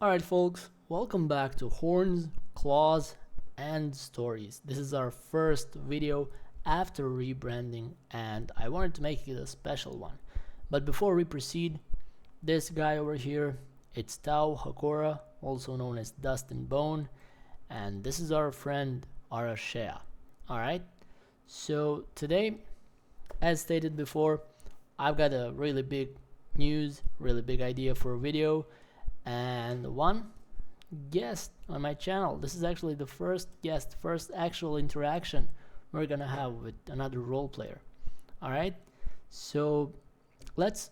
Alright folks, welcome back to Horns, Claws and Stories. This is our first video after rebranding and I wanted to make it a special one. But before we proceed, this guy over here, it's Tau Hakorah, also known as Dust and Bone, and this is our friend Arashea. Alright, so today, as stated before, I've got a really big idea for a video, and one guest on my channel. This is actually the first actual interaction we're gonna have with another role player. Alright, so let's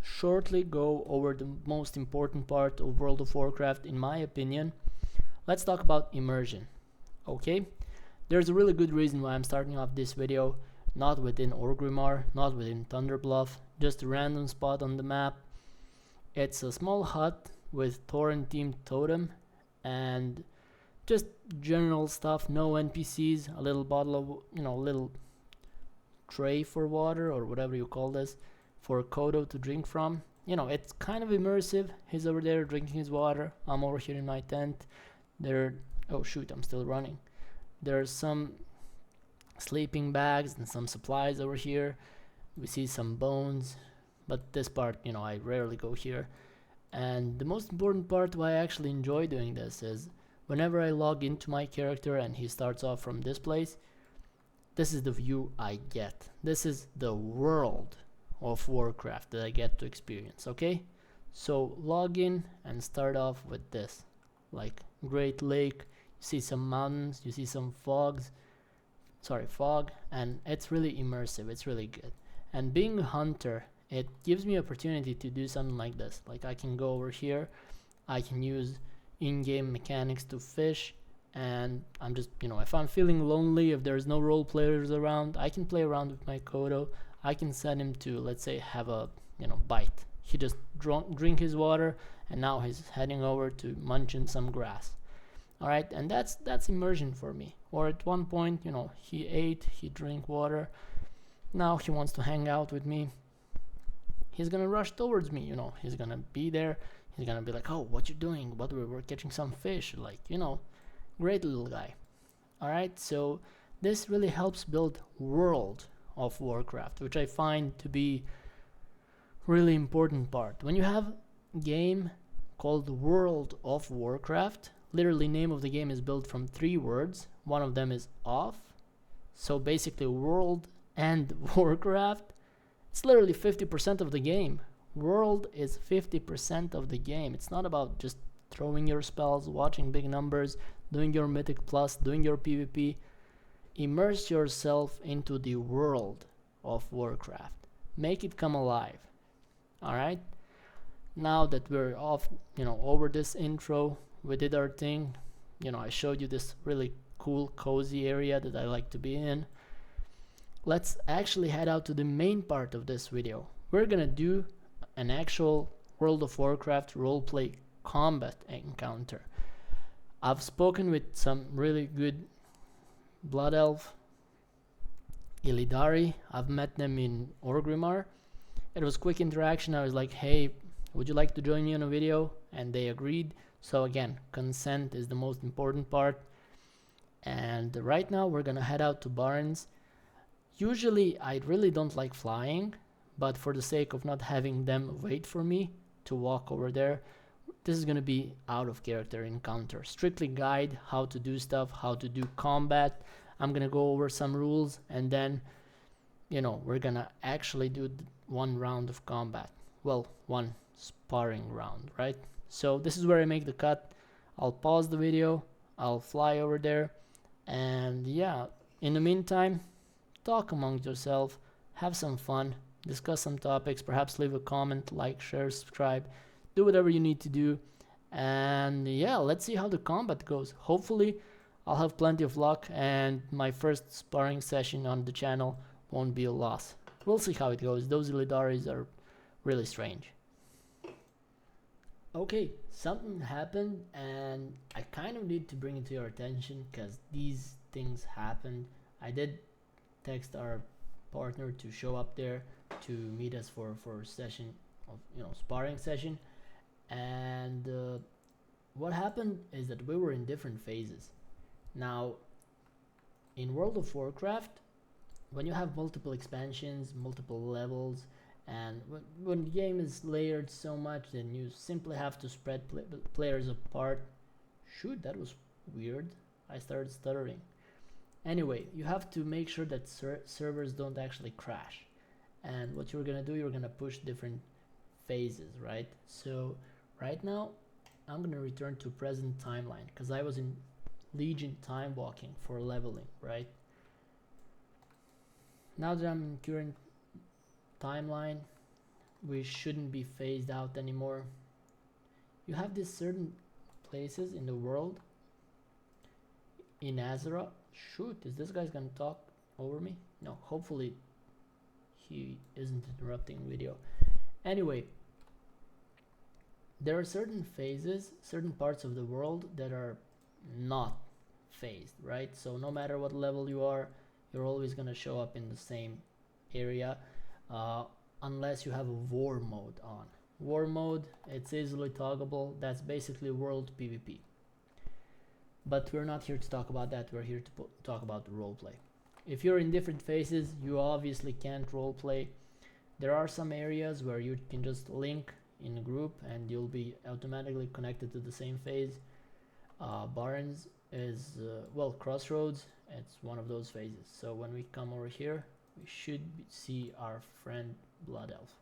shortly go over the most important part of World of Warcraft in my opinion. Let's talk about immersion. Okay, there's a really good reason why I'm starting off this video not within Orgrimmar, not within Thunderbluff, just a random spot on the map. It's a small hut with torrent themed totem and just general stuff, no NPCs, a little bottle of, little tray for water or whatever you call this for Kodo to drink from. It's kind of immersive. He's over there drinking his water. I'm over here in my tent. Oh shoot, I'm still running. There's some sleeping bags and some supplies over here. We see some bones, but this part, I rarely go here. And the most important part why I actually enjoy doing this is whenever I log into my character and he starts off from this place, this is the view I get. This is the world of Warcraft that I get to experience, okay? So log in and start off with this, like Great Lake, you see some mountains, you see some fog, and it's really immersive, it's really good. And being a hunter, it gives me opportunity to do something like this. Like I can go over here, I can use in-game mechanics to fish, and I'm just, if I'm feeling lonely, if there's no role players around, I can play around with my Kodo. I can send him to, let's say, have a, bite. He just drink his water, and now he's heading over to munching some grass. Alright, and that's immersion for me. Or at one point, he ate, he drank water, now he wants to hang out with me. He's gonna rush towards me, he's gonna be there, he's gonna be like, oh, what you doing? What, we're catching some fish, like, great little guy. Alright, so this really helps build World of Warcraft, which I find to be really important part. When you have a game called World of Warcraft, literally name of the game is built from 3 words. One of them is off, so basically World and Warcraft. It's literally 50% of the game. World is 50% of the game. It's not about just throwing your spells, watching big numbers, doing your Mythic Plus, doing your PvP. Immerse yourself into the world of Warcraft. Make it come alive. Alright? Now that we're off, over this intro, we did our thing. I showed you this really cool, cozy area that I like to be in. Let's actually head out to the main part of this video. We're gonna do an actual World of Warcraft roleplay combat encounter. I've spoken with some really good Blood Elf, Illidari. I've met them in Orgrimmar. It was quick interaction. I was like, hey, would you like to join me on a video? And they agreed. So again, consent is the most important part. And right now we're gonna head out to Barnes. Usually I really don't like flying, but for the sake of not having them wait for me to walk over there, this is gonna be out of character encounter. Strictly guide how to do stuff, how to do combat. I'm gonna go over some rules, and then we're gonna actually do one round of combat. Well, one sparring round, right? So this is where I make the cut. I'll pause the video, I'll fly over there, and yeah, in the meantime, talk amongst yourself, have some fun, discuss some topics, perhaps leave a comment, like, share, subscribe, do whatever you need to do, and yeah, let's see how the combat goes. Hopefully I'll have plenty of luck and my first sparring session on the channel won't be a loss. We'll see how it goes. Those Illidaris are really strange. Okay, something happened and I kind of need to bring it to your attention because these things happened. I did text our partner to show up there to meet us for a session of sparring session, and what happened is that we were in different phases. Now, in World of Warcraft, when you have multiple expansions, multiple levels, and when the game is layered so much, then you simply have to spread players apart. Shoot, that was weird. I started stuttering. Anyway, you have to make sure that servers don't actually crash. And what you're gonna do, you're gonna push different phases, right? So right now, I'm gonna return to present timeline because I was in Legion time walking for leveling, right? Now that I'm in current timeline, we shouldn't be phased out anymore. You have these certain places in the world. In Azura, shoot, is this guy's gonna talk over me? No, hopefully he isn't interrupting video. Anyway, there are certain phases, certain parts of the world that are not phased, right? So no matter what level you are, you're always gonna show up in the same area, unless you have a war mode on. War mode, it's easily toggleable. That's basically world PvP. But we're not here to talk about that. We're here to talk about the roleplay. If you're in different phases, you obviously can't roleplay. There are some areas where you can just link in a group and you'll be automatically connected to the same phase. Barrens is, well, Crossroads, it's one of those phases. So when we come over here, we should see our friend Blood Elf.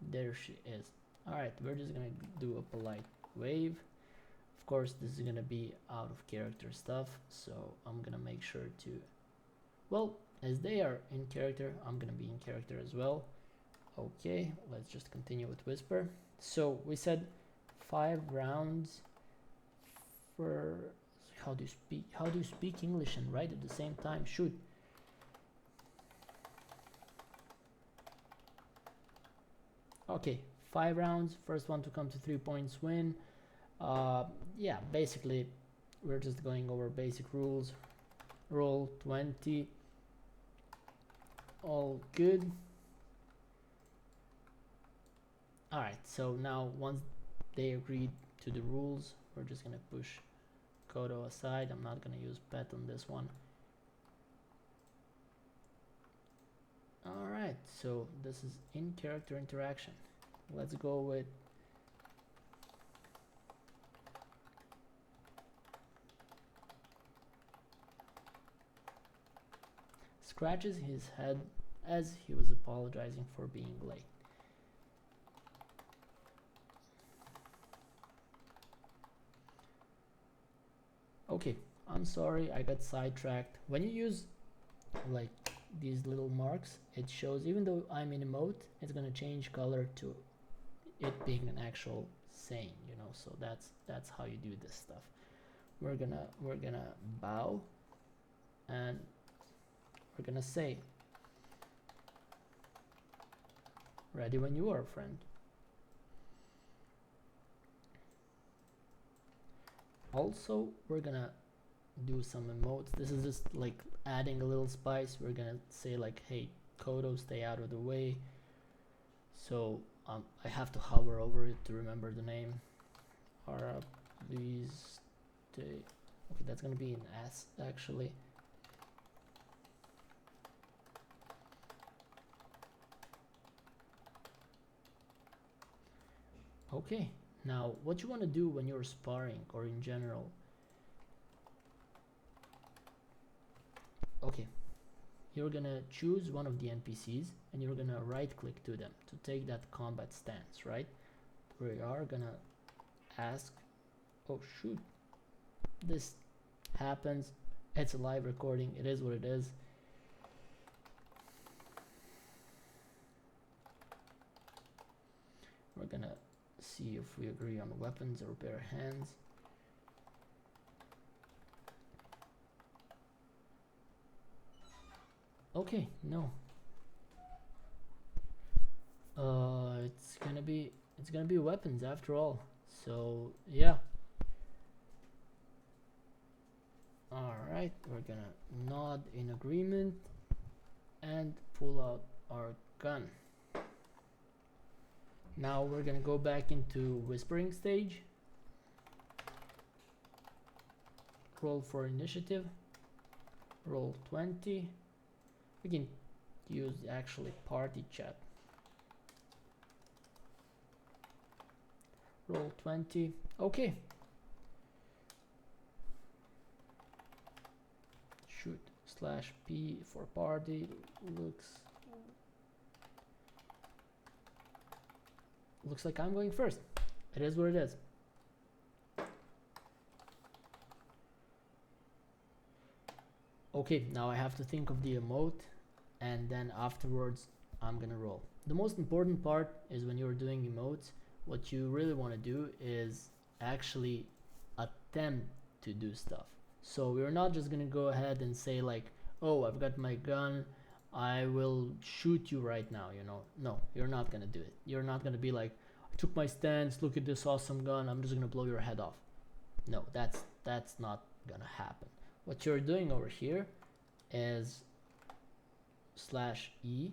There she is. Alright, we're just gonna do a polite wave. Of course, this is gonna be out of character stuff, so I'm gonna make sure to, well, as they are in character, I'm gonna be in character as well. Okay, let's just continue with Whisper. So we said 5 rounds for, how do you speak English and write at the same time? Shoot. Okay, 5 rounds, first one to come to 3 points win. Yeah, basically we're just going over basic rules. Roll 20, all good. Alright, so now once they agreed to the rules, we're just gonna push Kodo aside. I'm not gonna use pet on this one. Alright, so this is in character interaction. Let's go with scratches his head as he was apologizing for being late. Okay, I'm sorry, I got sidetracked. When you use like these little marks, it shows, even though I'm in emote, it's gonna change color to it being an actual saying, you know. So that's how you do this stuff. We're gonna bow and we're gonna say, ready when you are, friend. Also, we're gonna do some emotes. This is just like adding a little spice. We're gonna say like, hey, Kodo, stay out of the way. So I have to hover over it to remember the name. Hakorah, please stay. Okay, that's gonna be an S actually. Okay, now what you want to do when you're sparring or in general. Okay, you're gonna choose one of the NPCs and you're gonna right click to them to take that combat stance, right? We are gonna ask, oh shoot, this happens, it's a live recording, it is what it is. We're gonna see if we agree on weapons or bare hands. Okay, no. It's gonna be weapons after all. So yeah. Alright, we're gonna nod in agreement and pull out our gun. Now we're gonna go back into whispering stage. roll for initiative. Roll 20. We can use actually party chat. Roll 20. Okay. Shoot /P for party. Looks like I'm going first. It is what it is. Okay, now I have to think of the emote, and then afterwards I'm gonna roll. The most important part is when you're doing emotes, what you really want to do is actually attempt to do stuff. So we're not just gonna go ahead and say like, oh, I've got my gun, I will shoot you right now, you know. No, you're not gonna do it. You're not gonna be like, I took my stance, look at this awesome gun, I'm just gonna blow your head off. No, that's not gonna happen. What you're doing over here is /E,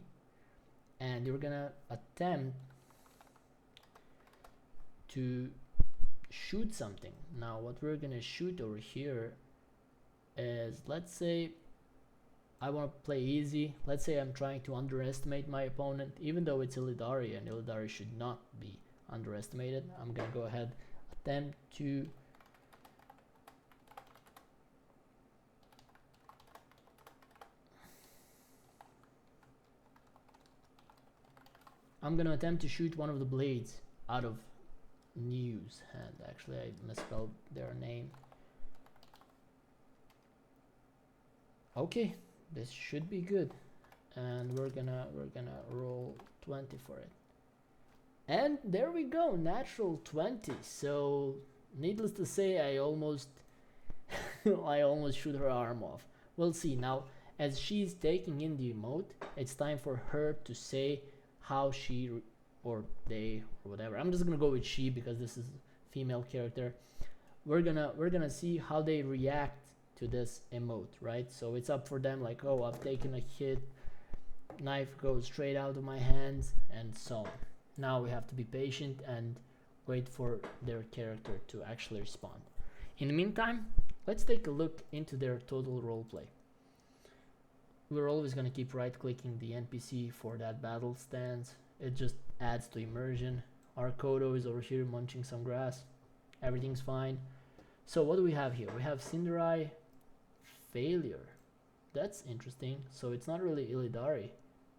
and you're gonna attempt to shoot something. Now what we're gonna shoot over here is, let's say I want to play easy. Let's say I'm trying to underestimate my opponent, even though it's Illidari, and Illidari should not be underestimated. I'm gonna go ahead, attempt to shoot one of the blades out of New's hand. Actually, I misspelled their name. Okay, this should be good, and we're gonna roll 20 for it, and there we go, natural 20. So needless to say, I almost I almost shoot her arm off. We'll see. Now as she's taking in the emote, it's time for her to say how she or they or whatever. I'm just gonna go with she because this is a female character. We're gonna see how they react to this emote, right? So it's up for them, like, oh, I've taken a hit, knife goes straight out of my hands, and so on. Now we have to be patient and wait for their character to actually respond. In the meantime, let's take a look into their total roleplay. We're always going to keep right clicking the NPC for that battle stance. It just adds to immersion. Our Kodo is over here munching some grass. Everything's fine. So what do we have here? We have Cinderai failure. That's interesting. So it's not really Illidari.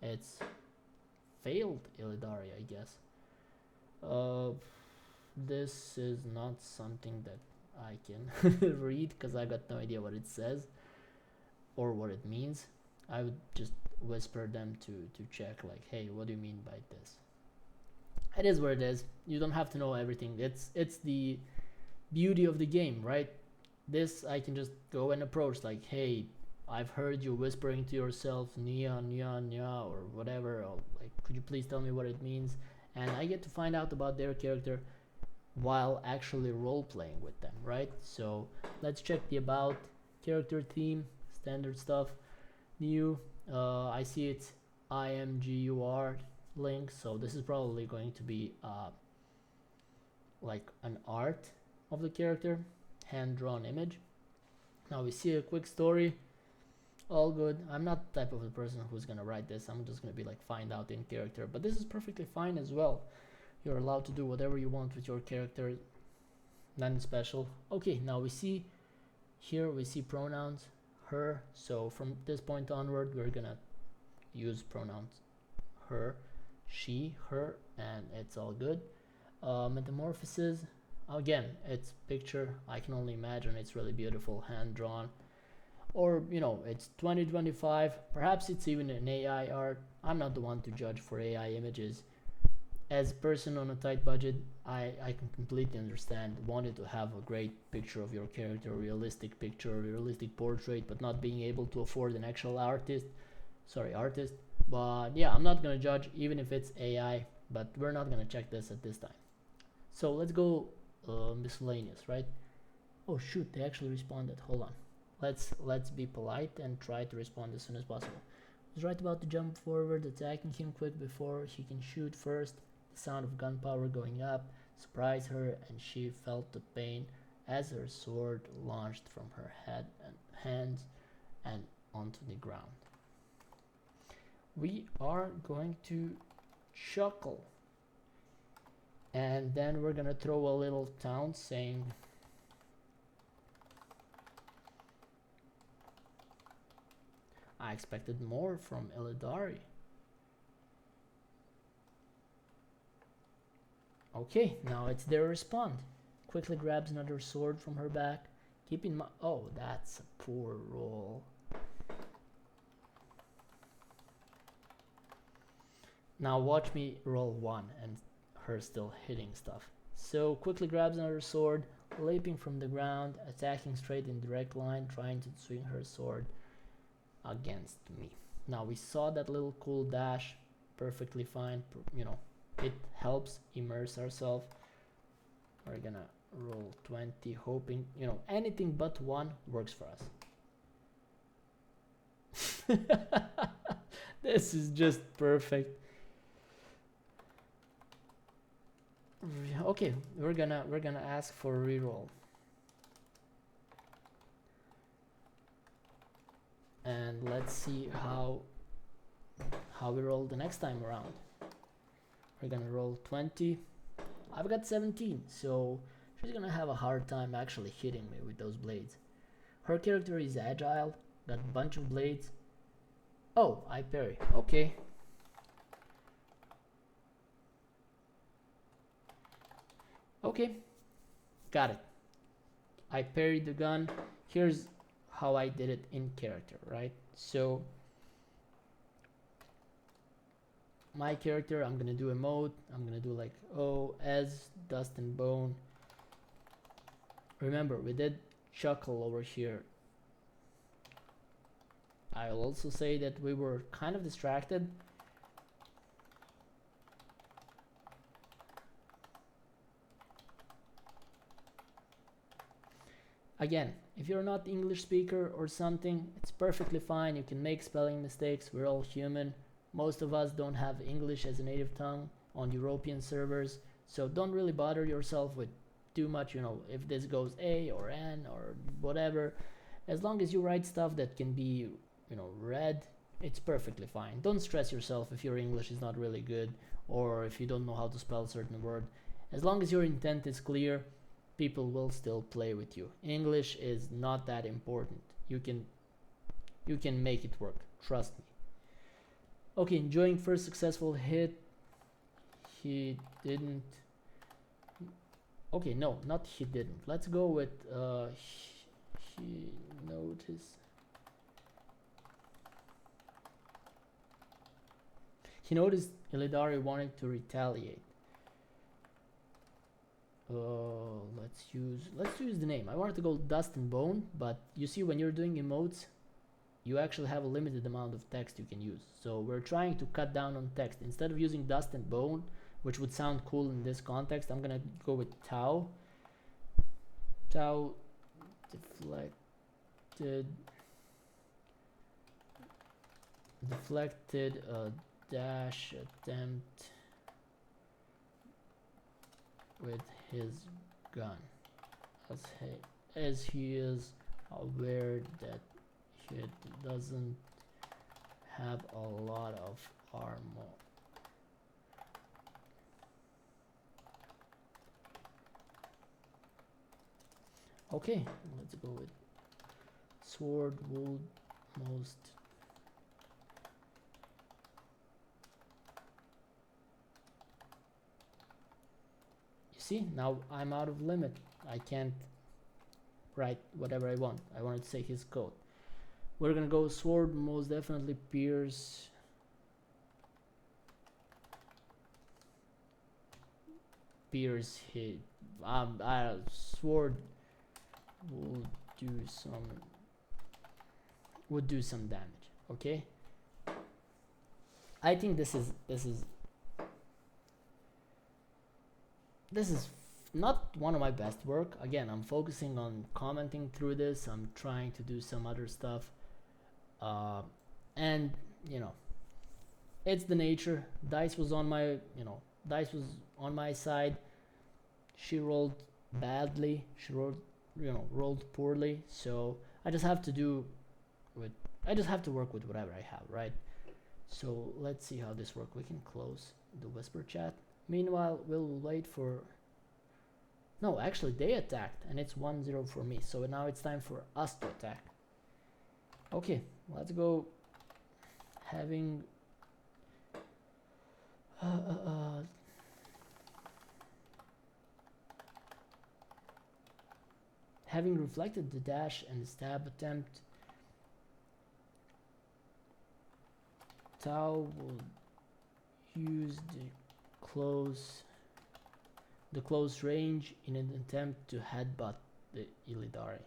It's failed Illidari, I guess. This is not something that I can read because I got no idea what it says or what it means. I would just whisper them to check, like, hey, what do you mean by this? It is what it is. You don't have to know everything. It's the beauty of the game, right? This I can just go and approach, like, hey, I've heard you whispering to yourself nya nya nya or whatever, or like, could you please tell me what it means? And I get to find out about their character while actually role-playing with them, right? So let's check the about, character theme, standard stuff. New, I see it's IMGUR link, so this is probably going to be like an art of the character, hand-drawn image. Now we see a quick story, all good. I'm not the type of the person who's gonna write this. I'm just gonna be like, find out in character, but this is perfectly fine as well. You're allowed to do whatever you want with your character, nothing special. Okay, now we see here, we see pronouns, her. So from this point onward, we're gonna use pronouns her, she, her, and it's all good. Metamorphosis, again, it's picture. I can only imagine it's really beautiful, hand drawn, or you know, it's 2025. Perhaps it's even an AI art. I'm not the one to judge for AI images. As a person on a tight budget, I can completely understand wanting to have a great picture of your character, realistic picture, realistic portrait, but not being able to afford an actual artist. But yeah, I'm not gonna judge even if it's AI, but we're not gonna check this at this time. So let's go miscellaneous, right? Oh shoot, they actually responded. Hold on. Let's be polite and try to respond as soon as possible. I was right about to jump forward, attacking him quick before he can shoot first. The sound of gunpowder going up surprised her, and she felt the pain as her sword launched from her head and hands and onto the ground. We are going to chuckle, and then we're gonna throw a little taunt saying, I expected more from Illidari. Okay, now it's their respond. Quickly grabs another sword from her back. Keep in mind, oh, that's a poor roll. Now watch me roll one and her still hitting stuff. So quickly grabs another sword, leaping from the ground, attacking straight in direct line, trying to swing her sword against me. Now we saw that little cool dash, perfectly fine, you know, it helps immerse ourselves. We're gonna roll 20, hoping, you know, anything but one works for us. This is just perfect. Okay, we're gonna ask for a reroll. And let's see how we roll the next time around. We're gonna roll 20. I've got 17, so she's gonna have a hard time actually hitting me with those blades. Her character is agile, got a bunch of blades. Oh, I parry. Okay. Okay, got it. I parried the gun. Here's how I did it in character, right? So my character, I'm gonna do emote. I'm gonna do like as dust and bone. Remember, we did chuckle over here. I'll also say that we were kind of distracted. Again, if you're not English speaker or something, it's perfectly fine. You can make spelling mistakes. We're all human. Most of us don't have English as a native tongue on European servers, so don't really bother yourself with too much, you know, if this goes A or N or whatever. As long as you write stuff that can be, you know, read, it's perfectly fine. Don't stress yourself if your English is not really good or if you don't know how to spell a certain word. As long as your intent is clear, people will still play with you. English is not that important. You can make it work, trust me. Okay, enjoying first successful hit. He didn't. Okay, no, not he didn't. Let's go with he noticed. He noticed Illidari wanted to retaliate. Let's use the name. I wanted to go dust and bone, but you see, when you're doing emotes, you actually have a limited amount of text you can use. So we're trying to cut down on text. Instead of using dust and bone, which would sound cool in this context, I'm gonna go with Tau. Tau deflected dash attempt with his gun, as he is aware that he doesn't have a lot of armor. Okay, let's go with sword would most. See, now I'm out of limit. I can't write whatever I want. I wanted to say his code. We're gonna go sword most definitely pierce. Pierce hit. Sword would do some damage. Okay. I think this is not one of my best work. Again, I'm focusing on commenting through this. I'm trying to do some other stuff, and you know, it's the nature. Dice was on my side. She rolled badly. She rolled rolled poorly, so I just have to do with I just have to work with whatever I have, right? So let's see how this works. We can close the whisper chat. Meanwhile, we'll wait for... No, actually they attacked and it's 1-0 for me. So now it's time for us to attack. Okay, let's go. Having having reflected the dash and the stab attempt, Tao will use the close range in an attempt to headbutt the Illidari.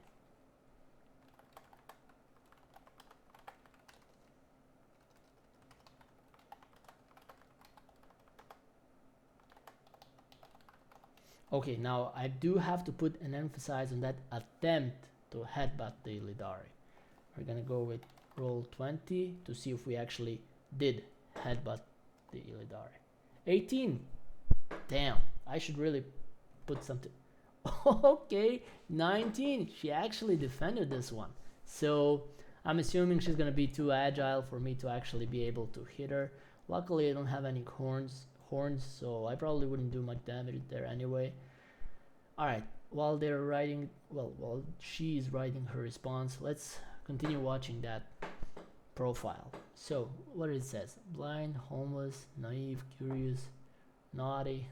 Okay, now I do have to put an emphasis on that attempt to headbutt the Illidari. We're gonna go with roll 20 to see if we actually did headbutt the Illidari. 18! Damn, I should really put something... Okay, 19! She actually defended this one. So, I'm assuming she's gonna be too agile for me to actually be able to hit her. Luckily, I don't have any horns, so I probably wouldn't do much damage there anyway. Alright, while they're writing... Well, while she's writing her response, let's continue watching that profile. So what it says: blind, homeless, naive, curious, naughty.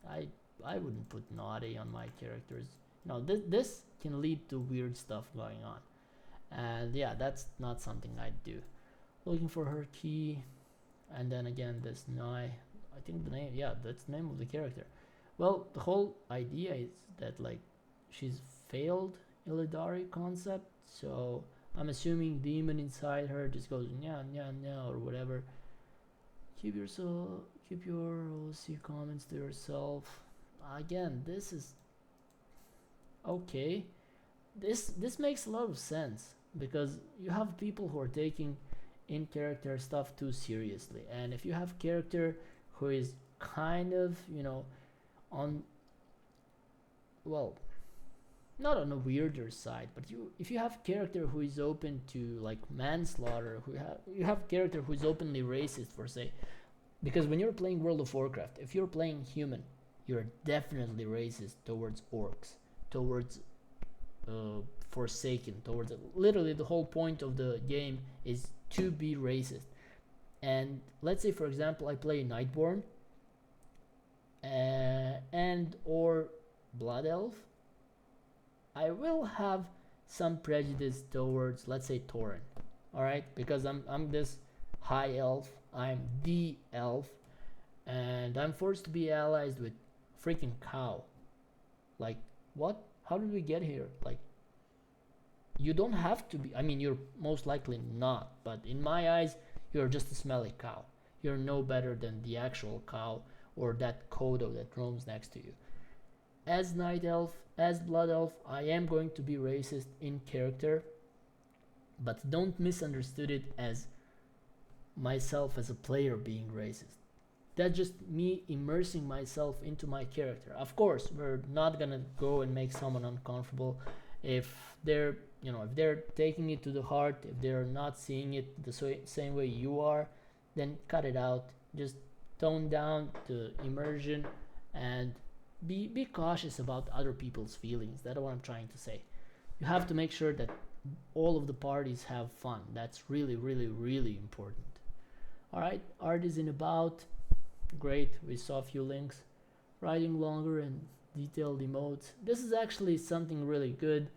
I wouldn't put naughty on my characters. No, this can lead to weird stuff going on, and yeah, that's not something I'd do. Looking for her key, and then again this Nai. I think the name, yeah, that's the name of the character. Well, the whole idea is that like she's failed Illidari concept, so I'm assuming demon inside her just goes nya nya nya or whatever. Keep your OC comments to yourself. Again, this is okay. This makes a lot of sense because you have people who are taking in character stuff too seriously, and if you have character who is kind of on, well, not on a weirder side, but if you have character who is open to like manslaughter, you have character who is openly racist, for say, because when you're playing World of Warcraft, if you're playing human, you're definitely racist towards orcs, towards Forsaken, towards literally the whole point of the game is to be racist. And let's say, for example, I play Nightborn and or Blood Elf, I will have some prejudice towards, let's say, Tauren, alright? Because I'm this high elf, I'm the elf, and I'm forced to be allies with freaking cow. Like, what? How did we get here? Like, you don't have to be, I mean, you're most likely not, but in my eyes, you're just a smelly cow. You're no better than the actual cow or that Kodo that roams next to you. As Night Elf, as Blood Elf, I am going to be racist in character, but don't misunderstood it as myself as a player being racist. That's just me immersing myself into my character. Of course, we're not gonna go and make someone uncomfortable if they're, if they're taking it to the heart, if they're not seeing it the same way you are, then cut it out. Just tone down the immersion and be cautious about other people's feelings. That's what I'm trying to say. You have to make sure that all of the parties have fun. That's really, really, really important. Alright, art is in about. Great, we saw a few links. Writing longer and detailed emotes. This is actually something really good.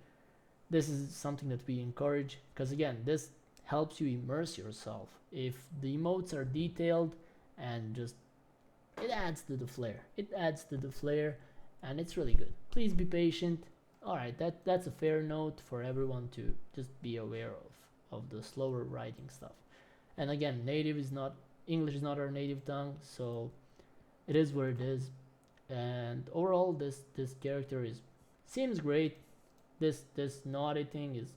This is something that we encourage, because again, this helps you immerse yourself. If the emotes are detailed and just, it adds to the flair. It adds to the flair, and it's really good. Please be patient. Alright, that's a fair note for everyone to just be aware of the slower writing stuff. And again, English is not our native tongue, so it is what it is. And overall, this character seems great. This naughty thing is,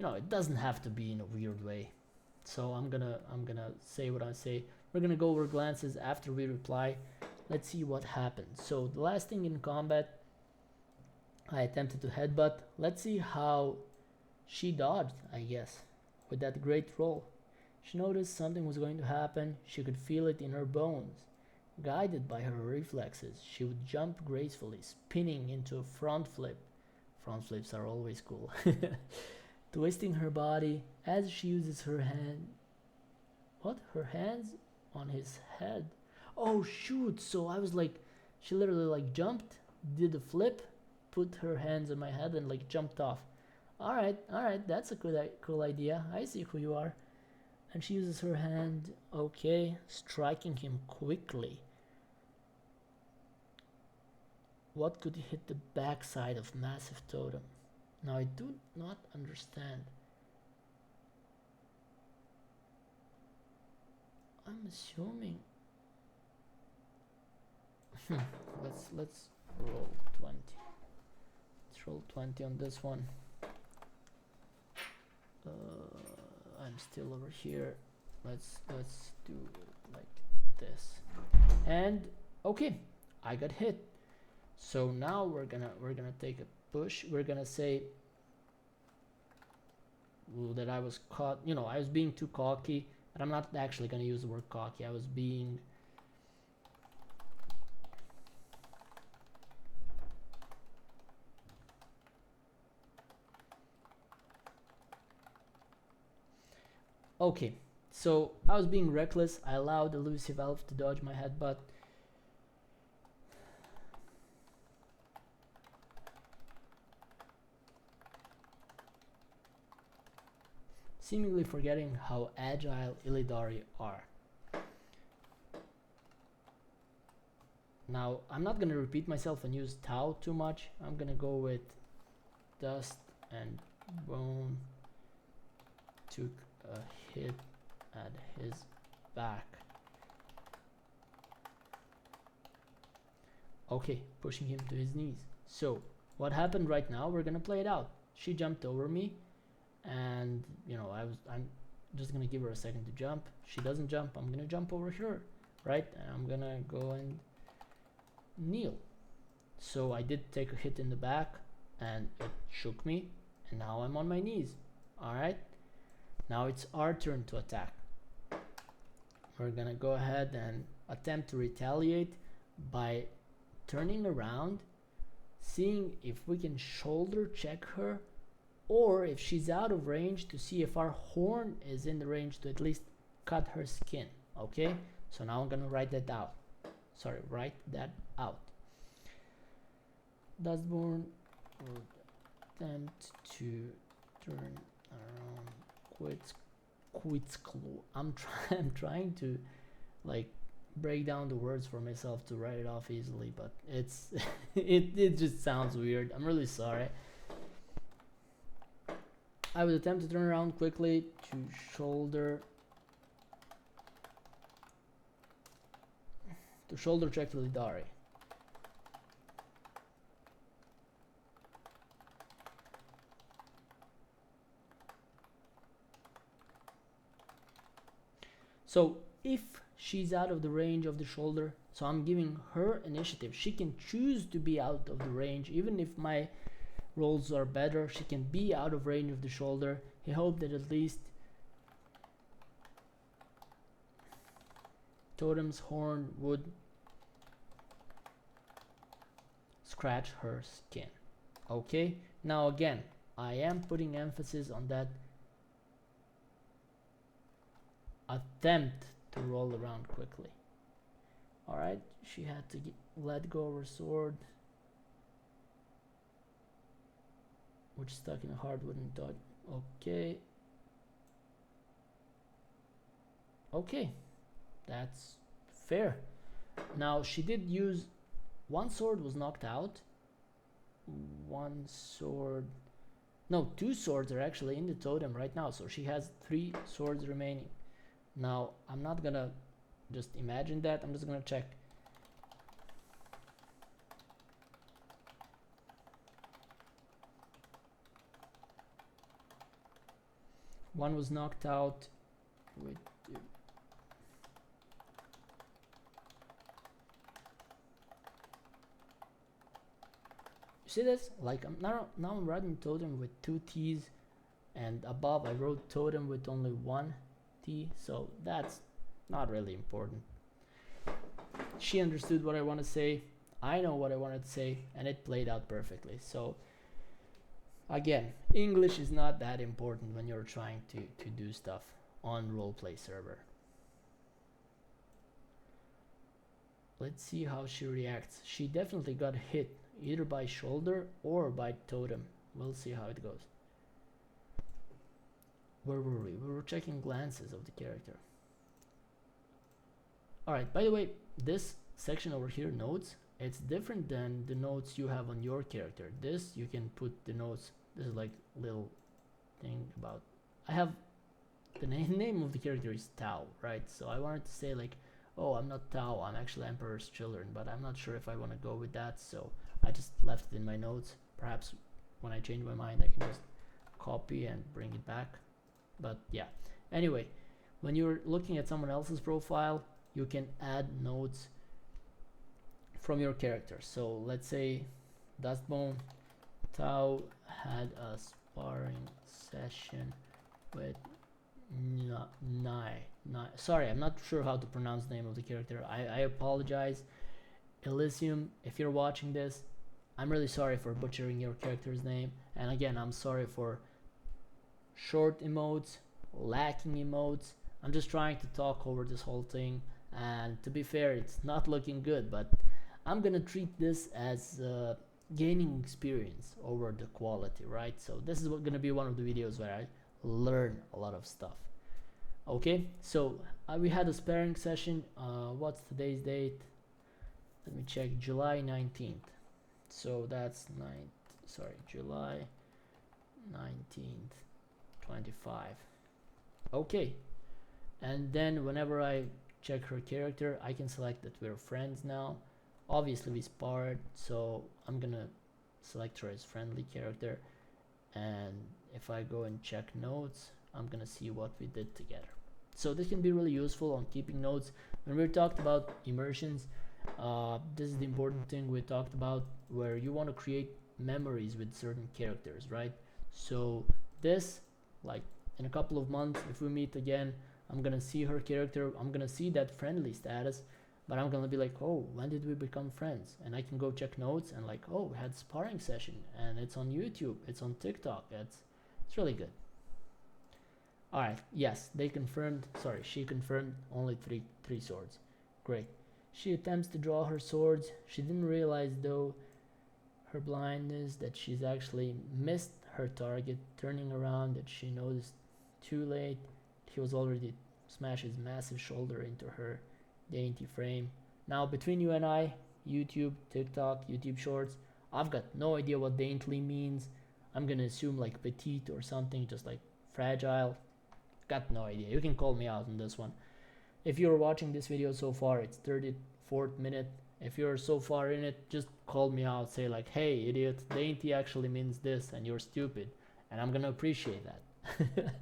it doesn't have to be in a weird way. So I'm gonna say what I say. We're gonna go over glances after we reply. Let's see what happens. So the last thing in combat, I attempted to headbutt. Let's see how she dodged, I guess, with that great roll. She noticed something was going to happen. She could feel it in her bones. Guided by her reflexes, she would jump gracefully, spinning into a front flip. Front flips are always cool. Twisting her body as she uses her hand. What? Her hands on his head. Oh shoot! So I was like, she literally like jumped, did a flip, put her hands on my head and like jumped off. All right, that's a cool idea. I see who you are. And she uses her hand, okay, striking him quickly. What could hit the backside of massive totem? Now I do not understand. I'm assuming. let's roll 20. Let's roll 20 on this one. I'm still over here. Let's do it like this. And okay, I got hit. So now we're gonna take a push. We're gonna say that I was caught. You know, I was being too cocky, and I'm not actually gonna use the word cocky. I was being okay. So I was being reckless. I allowed the elusive elf to dodge my headbutt. Seemingly forgetting how agile Illidari are. Now, I'm not going to repeat myself and use Tau too much. I'm going to go with Dust and Bone. Took a hit at his back. Okay, pushing him to his knees. So, what happened right now, we're going to play it out. She jumped over me. And you know, I'm just gonna give her a second to jump. She doesn't jump, I'm gonna jump over her, right? And I'm gonna go and kneel. So I did take a hit in the back and it shook me, and now I'm on my knees. All right, now it's our turn to attack. We're gonna go ahead and attempt to retaliate by turning around, seeing if we can shoulder check her, or if she's out of range, to see if our horn is in the range to at least cut her skin. Okay, so now I'm gonna write that out. Dustborn would attempt to turn around quits clue. I'm trying to like break down the words for myself to write it off easily, but it's it just sounds weird. I'm really sorry. I would attempt to turn around quickly to shoulder check to Illidari. So if she's out of the range of the shoulder, so I'm giving her initiative. She can choose to be out of the range, even if my rolls are better. She can be out of range of the shoulder. He hoped that at least Totem's horn would scratch her skin. Okay, now again, I am putting emphasis on that attempt to roll around quickly. All right, she had to let go of her sword, which stuck in a hard wooden dot. Okay, that's fair. Now she did use one sword was knocked out. Two swords are actually in the totem right now, so she has 3 swords remaining. Now I'm not gonna just imagine that, I'm just gonna check. One was knocked out with see this? Like now I'm writing totem with 2 T's, and above I wrote totem with only 1 T, so that's not really important. She understood what I want to say, I know what I wanted to say, and it played out perfectly. So again, English is not that important when you're trying to do stuff on roleplay server. Let's see how she reacts. She definitely got hit either by shoulder or by totem. We'll see how it goes. Where were we? We were checking glances of the character. Alright, by the way, this section over here, notes, it's different than the notes you have on your character. This, you can put the notes, this is like little thing about, I have, the name of the character is Tao, right? So I wanted to say like, oh, I'm not Tao, I'm actually Emperor's Children, but I'm not sure if I want to go with that, so I just left it in my notes. Perhaps when I change my mind I can just copy and bring it back. But yeah, anyway, when you're looking at someone else's profile, you can add notes from your character. So let's say Dustbone Tao had a sparring session with sorry, I'm not sure how to pronounce the name of the character. I apologize. Illisium, if you're watching this, I'm really sorry for butchering your character's name. And again, I'm sorry for short emotes, lacking emotes. I'm just trying to talk over this whole thing, and to be fair, it's not looking good, but I'm gonna treat this as gaining experience over the quality, right? So this is gonna be one of the videos where I learn a lot of stuff. Okay, so we had a sparring session. What's today's date? Let me check. July 19th. So that's July 19th, 25. Okay, and then whenever I check her character, I can select that we're friends now. Obviously we sparred, so I'm gonna select her as friendly character, and if I go and check notes, I'm gonna see what we did together. So this can be really useful on keeping notes. When we talked about immersions, this is the important thing we talked about, where you want to create memories with certain characters, right? So this, like in a couple of months, if we meet again, I'm gonna see her character, I'm gonna see that friendly status, but I'm gonna be like, oh, when did we become friends? And I can go check notes and like, oh, we had sparring session, and it's on YouTube, it's on TikTok, it's really good. Alright, yes, they confirmed, sorry, she confirmed only three swords. Great. She attempts to draw her swords. She didn't realize, though, her blindness, that she's actually missed her target. Turning around, that she noticed too late. He was already smashed his massive shoulder into her dainty frame. Now, between you and I, YouTube, TikTok, YouTube Shorts, I've got no idea what daintily means. I'm gonna assume like petite or something, just like fragile. Got no idea. You can call me out on this one. If you're watching this video so far, it's 34th minute. If you're so far in it, just call me out, say like, hey idiot, dainty actually means this and you're stupid, and I'm gonna appreciate that.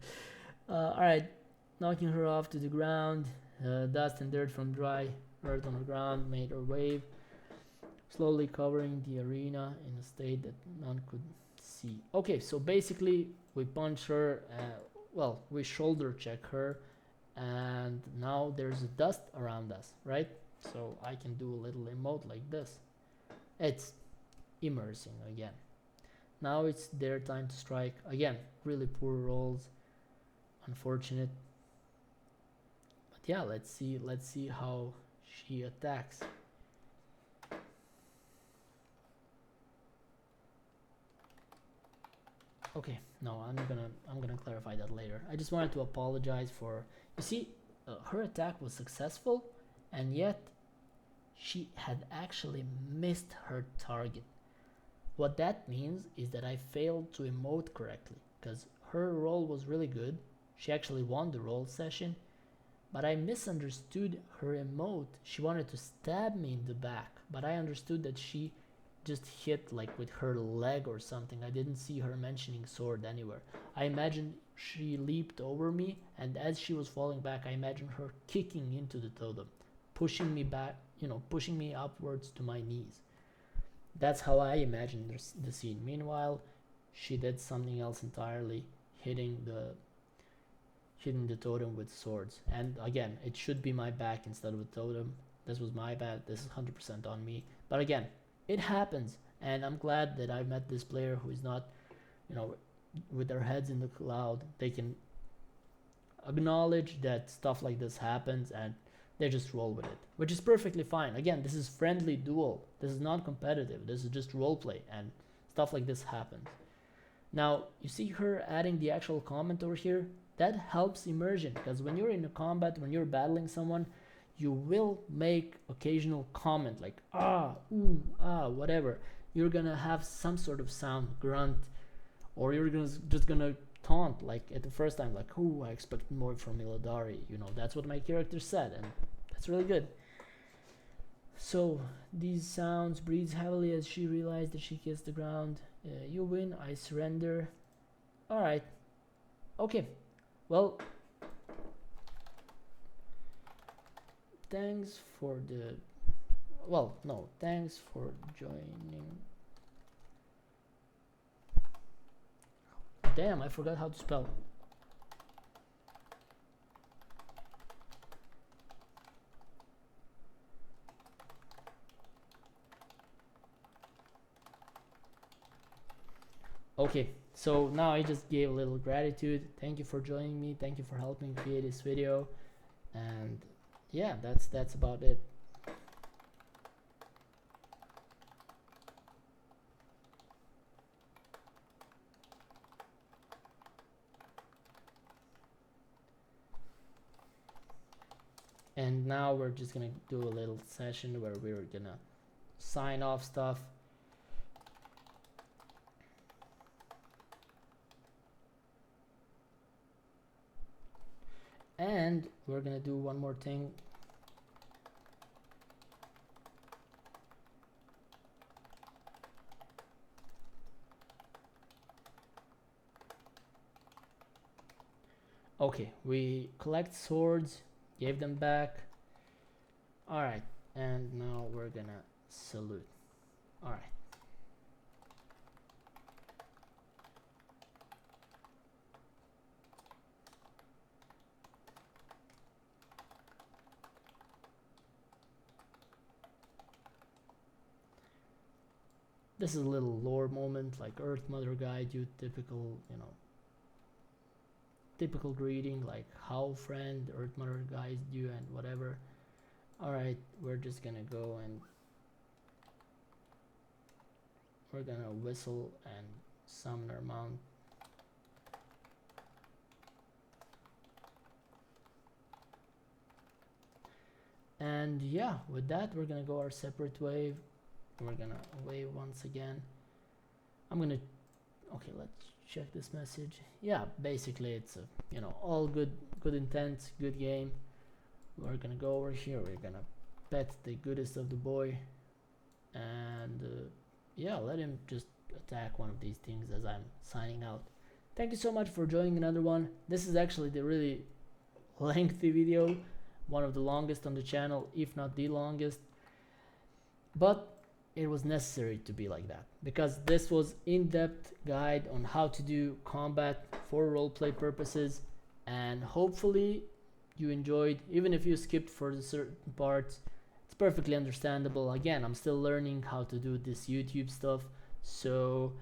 Alright, knocking her off to the ground. Dust and dirt from dry earth on the ground made her wave, slowly covering the arena in a state that none could see. Okay, so basically we punch her, well, we shoulder check her, and now there's dust around us, right? So I can do a little emote like this. It's immersing again. Now it's their time to strike. Again, really poor rolls, unfortunate. But yeah, let's see how she attacks. Okay, no, I'm gonna clarify that later. I just wanted to apologize for, you see, her attack was successful, and yet she had actually missed her target. What that means is that I failed to emote correctly, because her roll was really good. She actually won the roll session, but I misunderstood her emote. She wanted to stab me in the back, but I understood that she just hit like with her leg or something. I didn't see her mentioning sword anywhere. I imagined she leaped over me, and as she was falling back, I imagined her kicking into the totem, pushing me back, you know, pushing me upwards to my knees. That's how I imagined the scene. Meanwhile, she did something else entirely, hitting the totem with swords. And again, it should be my back instead of a totem. This was my bad. This is 100% on me. But again, it happens, and I'm glad that I met this player who is not, you know, with their heads in the cloud. They can acknowledge that stuff like this happens, and they just roll with it, which is perfectly fine. Again, this is friendly duel. This is not competitive. This is just roleplay, and stuff like this happens. Now, you see her adding the actual comment over here? That helps immersion, because when you're in a combat, when you're battling someone, you will make occasional comment like ah, ooh, ah, whatever. You're gonna have some sort of sound, grunt, or you're just gonna taunt like at the first time, like, oh, I expect more from Illidari. You know, that's what my character said, and that's really good. So these sounds breathes heavily as she realized that she kissed the ground. You win, I surrender. Alright. Okay. Well, thanks for the... Well, no, thanks for joining. Damn, I forgot how to spell. Okay, so now I just gave a little gratitude. Thank you for joining me. Thank you for helping create this video. And yeah, that's about it. And now we're just gonna do a little session where we're gonna sign off stuff. And we're gonna do one more thing. Okay, we collect swords, gave them back. Alright, and now we're gonna salute. Alright. This is a little lore moment, like Earth Mother guide you, typical, you know, typical greeting, like how friend, Earth Mother guides you, and whatever. Alright, we're just gonna go and we're gonna whistle and summon our mount. And yeah, with that, we're gonna go our separate wave. We're gonna wave once again. I'm gonna, okay, let's check this message. Yeah, basically it's a, you know, all good intent, good game. We're gonna go over here. We're gonna pet the goodest of the boy, and yeah, let him just attack one of these things as I'm signing out. Thank you so much for joining another one. This is actually the really lengthy video, one of the longest on the channel, if not the longest, but it was necessary to be like that, because this was in-depth guide on how to do combat for roleplay purposes, and hopefully you enjoyed. Even if you skipped for the certain parts, it's perfectly understandable. Again, I'm still learning how to do this YouTube stuff, so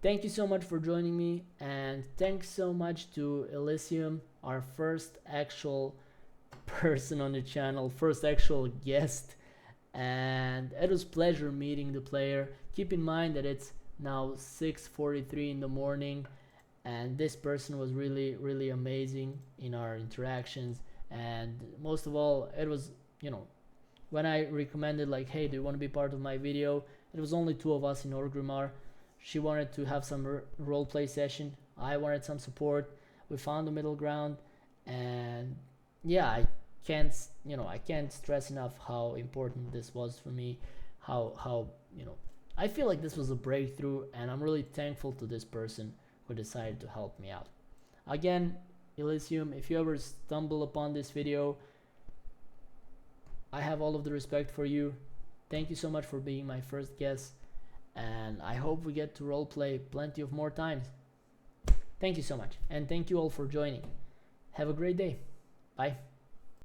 thank you so much for joining me, and thanks so much to Illisium, our first actual person on the channel, first actual guest. And it was pleasure meeting the player. Keep in mind that it's now 6:43 in the morning, and this person was really amazing in our interactions. And most of all, it was, you know, when I recommended like, hey, do you want to be part of my video, it was only two of us in Orgrimmar. She wanted to have some roleplay session, I wanted some support. We found a middle ground, and yeah, I can't stress enough how important this was for me, how you know, I feel like this was a breakthrough, and I'm really thankful to this person who decided to help me out. Again, Illisium, if you ever stumble upon this video, I have all of the respect for you. Thank you so much for being my first guest, and I hope we get to roleplay plenty of more times. Thank you so much, and thank you all for joining. Have a great day. Bye.